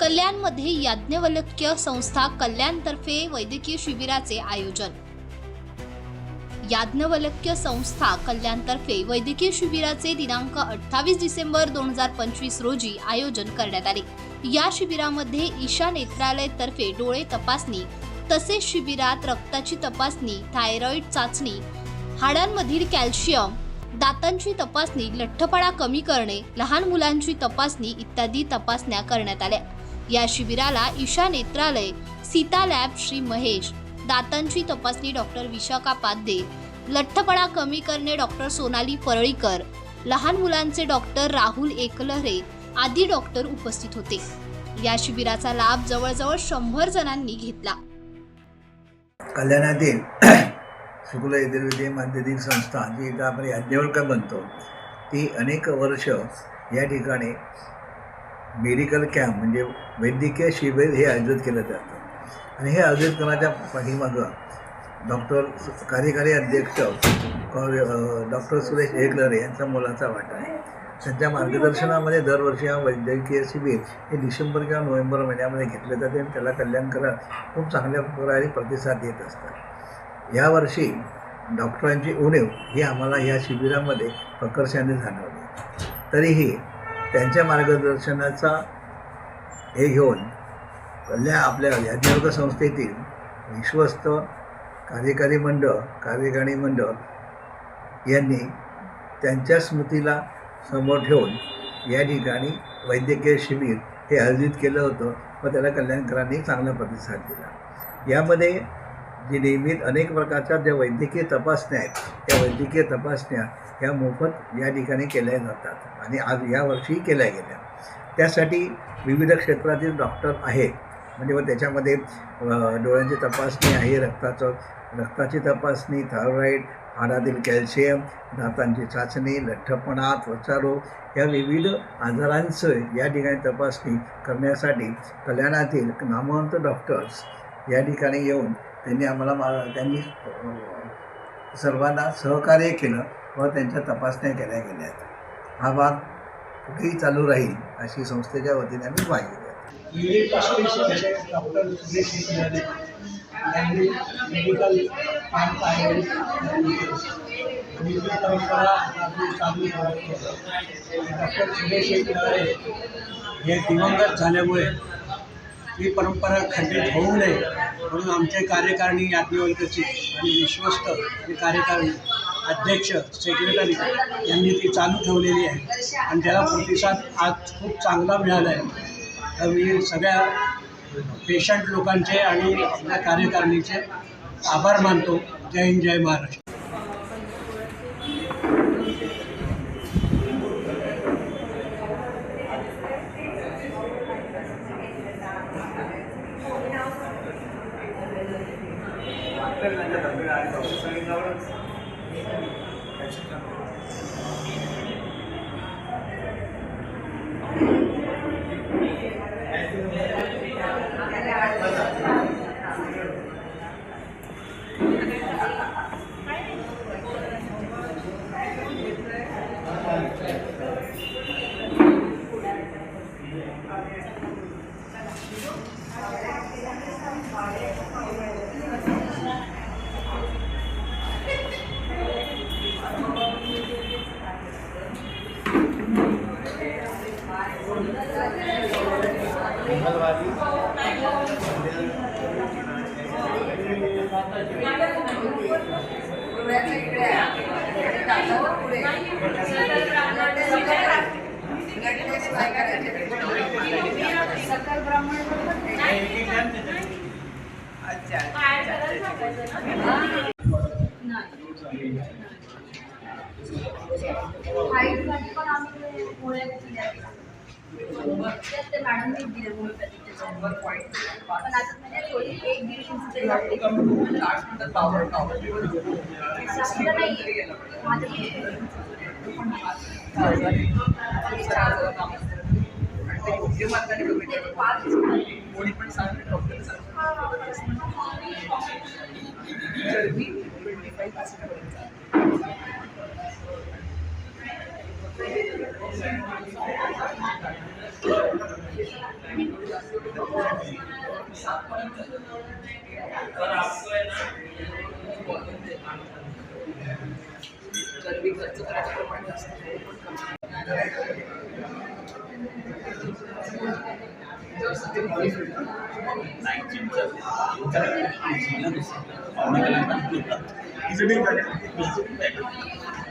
कल्याणमध्ये याज्ञवल्क्य संस्था कल्याणतर्फे वैद्यकीय शिबिराचे आयोजन। याज्ञवल्क्य संस्था कल्याणतर्फे वैद्यकीय शिबिराचे दिनांक 28 डिसेंबर 2025 रोजी आयोजन करण्यात आले। या शिबिरामध्ये ईशा नेत्रालय तर्फे डोळे तपासणी तसेच शिबिरात रक्ताची तपासणी, थायरॉइड चाचणी, हाडांमधील कॅल्शियम, दातांची तपासणी, लठ्ठपणा कमी करणे, लहान मुलांची तपासणी इत्यादी तपासण्या करण्यात आल्या। या शिबिराला ईशा नेत्रालय, सीता लॅब श्री महेश, दातांची तपासणी डॉक्टर विशाखा पाध्ये, लठ्ठपणा कमी करणे डॉक्टर सोनाली परळीकर, लहान मुलांचे डॉक्टर राहुल एकलहरे आदी डॉक्टर उपस्थित होते। या शिबिराचा लाभ जवळजवळ 100 जणांनी घेतला। कल्याणातील शुक्ल यजुर्वेद माध्यमिक संस्था जी इथं आपण याज्ञवल्क्य म्हणतो ती अनेक वर्ष या ठिकाणी मेडिकल कॅम्प म्हणजे वैद्यकीय शिबिर हे आयोजित केलं जातं। आणि हे आयोजित करण्याच्या पाठीमागं कार्यकारी अध्यक्ष डॉक्टर सुरेश एकलहरे यांचा मोलाचा वाटा आहे। त्यांच्या मार्गदर्शनामध्ये दरवर्षी हा वैद्यकीय शिबिर हे डिसेंबर किंवा नोव्हेंबर महिन्यामध्ये घेतले जाते आणि त्याला कल्याणकर खूप चांगल्या प्रकारे प्रतिसाद देत असतात। यावर्षी डॉक्टरांची उणीव ही आम्हाला या शिबिरामध्ये प्रकर्षाने जाणवली। तरीही त्यांच्या मार्गदर्शनाचा हे घेऊन आपल्या याज्ञवल्क्य संस्थेतील विश्वस्त कार्यकारी मंडळ यांनी त्यांच्या स्मृतीला समोर ठेवून या ठिकाणी वैद्यकीय शिबिर हे आयोजित केलं होतं व त्याला कल्याणकरांनी चांगला प्रतिसाद दिला। यामध्ये जी नियमित अनेक प्रकारच्या ज्या वैद्यकीय तपासण्या आहेत त्या वैद्यकीय तपासण्या ह्या मोफत या ठिकाणी केल्या जातात आणि आज यावर्षी केल्या गेल्या। त्यासाठी विविध क्षेत्रातील डॉक्टर आहेत म्हणजे व त्याच्यामध्ये डोळ्यांची तपासणी आहे, रक्ताची तपासणी, थायरॉइड, हाडातील कॅल्शियम, दातांची चाचणी, लठ्ठपणा, त्वचारोग या विविध आजारांचं या ठिकाणी तपासणी करण्यासाठी कल्याणातील नामवंत डॉक्टर्स या ठिकाणी येऊन त्यांनी सर्वांना सहकार्य केलं व त्यांच्या तपासण्या केल्या गेल्यात। हा भाग कुठेही चालू राहील अशी संस्थेच्या वतीने आम्ही ग्वाही डॉक्टर सुरेश एकलहरे यांनी मेडिकल कॅम्प आयोजित परंपरा चालू डॉक्टर सुरेश एकलहरे हे दिवंगत झाल्यामुळे ही परंपरा खंडित होऊ नये म्हणून आमचे कार्यकारिणी याज्ञवल्क्यची आणि विश्वस्त आणि कार्यकारिणी अध्यक्ष सेक्रेटरी यांनी ती चालू ठेवलेली आहे आणि त्याला प्रतिसाद आज खूप चांगला मिळाला आहे। तर मी सगळ्या पेशंट लोकांचे आणि आपल्या कार्यकारिणीचे आभार मानतो। जय हिंद, जय महाराष्ट्र।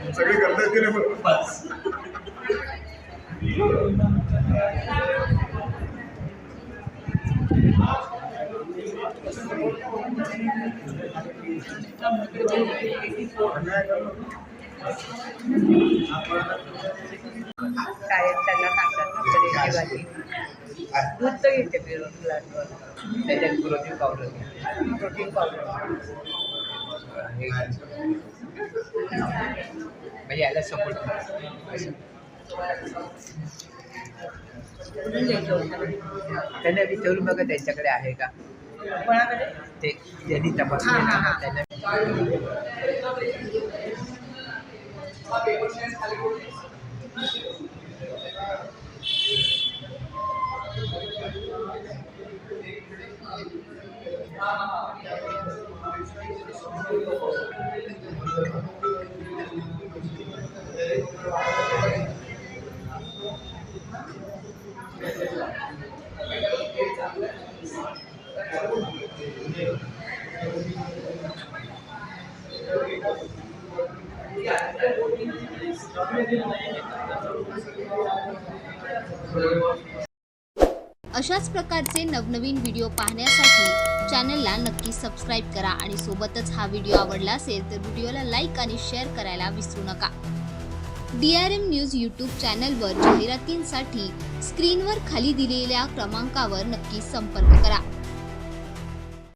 सगळे करतात की नाही बस. शाळेत त्यांना सांगतात ना पनीरची भाजी दूध तर घेते प्लांटवर त्याच्यात प्रोटीन पावडर प्रोटीन पावडर म्हणजे याला सपोर्ट कुठून घ्यायचं होतं त्यांना विचारून बघा त्यांच्याकडे आहे का कोणाकडे ते ज्यांनी तपासले हां, ना हां, हां. त्यांना अशाच प्रकारचे नवनवीन व्हिडिओ पाहण्यासाठी चॅनलला नक्की सबस्क्राईब करा आणि सोबतच हा व्हिडिओ आवडला असेल तर व्हिडिओला लाईक आणि शेअर करायला विसरू नका. DRM न्यूज यूट्यूब चॅनलवर जाहिरातींसाठी स्क्रीनवर खाली दिलेल्या क्रमांकावर नक्की संपर्क करा.